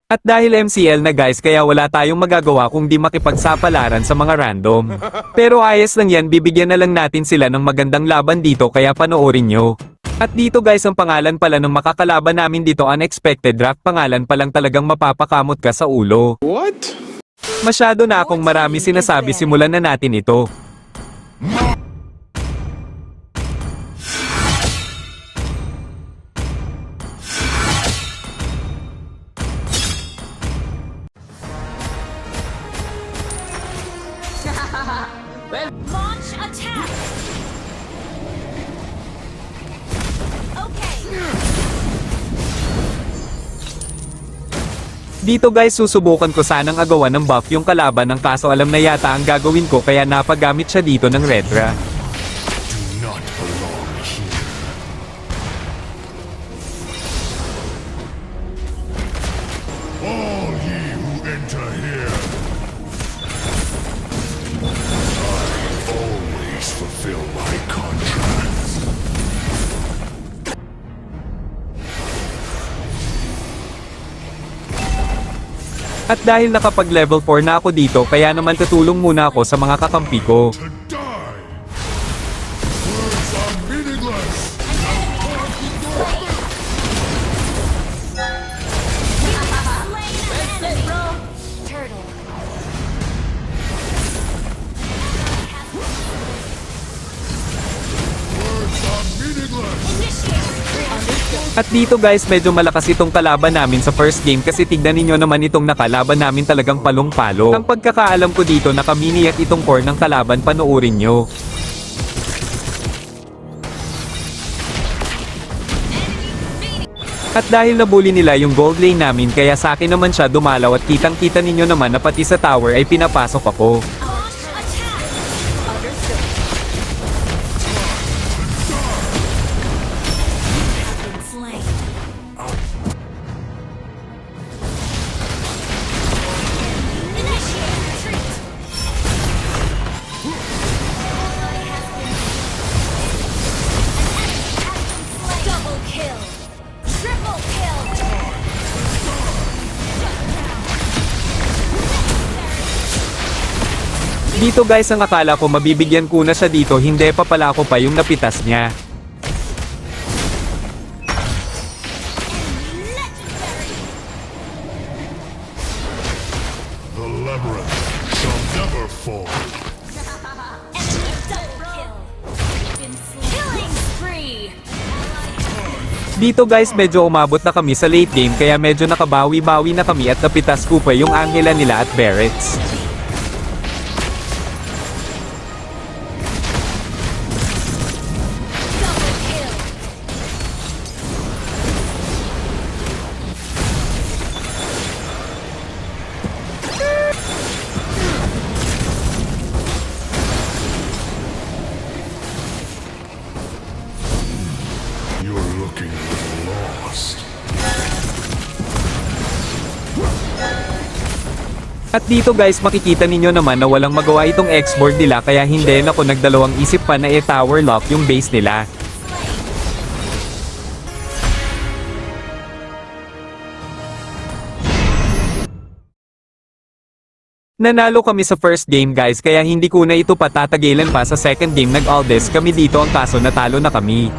At dahil MCL na guys kaya wala tayong magagawa kung di makipagsapalaran sa mga random. Pero ayos lang yan, bibigyan na lang natin sila ng magandang laban dito kaya panoorin nyo. At dito guys ang pangalan pala ng makakalaban namin dito unexpected draft, pangalan palang talagang mapapakamot ka sa ulo. What? Masyado na akong marami sinasabi, simulan na natin ito. Launch attack! Okay. Dito guys susubukan ko sanang agawan ng buff yung kalaban ng kaso alam na yata ang gagawin ko kaya napagamit siya dito ng Redra. Do not belong here. All ye who enter here, I always fulfill my contracts. At dahil nakapag level 4 na ako dito kaya naman tutulong muna ako sa mga kakampi ko. To die. Words are meaningless. Turtle. Words are meaningless. At dito guys medyo malakas itong kalaban namin sa first game kasi tignan ninyo naman itong nakalaban namin talagang palong-palo. Ang pagkakaalam ko dito nakaminiyak itong core ng kalaban, panoorin nyo. At dahil nabully nila yung gold lane namin kaya sa akin naman siya dumalaw at kitang-kita ninyo naman na pati sa tower ay pinapasok ako. Launch attack! Understood. Been slain. Initiate retreat. Double kill. Triple kill. Dito guys ang akala ko mabibigyan ko na siya dito, hindi pa pala ako pa yung napitas niya. Legendary. The labyrinth shall never fall. Enemy double kill. Been slain. Killing spree. Dito guys medyo umabot na kami sa late game kaya medyo nakabawi-bawi na kami at napitas ko pa yung Angela nila at Barretts. Double kill. You're looking a little lost. At dito guys makikita ninyo naman na walang magawa itong X-board nila kaya hindi na ako nagdalawang isip pa na i-tower lock yung base nila. Nanalo kami sa first game guys kaya hindi ko na ito patatagilan pa sa second game, nag-all this kami dito ang kaso natalo na kami.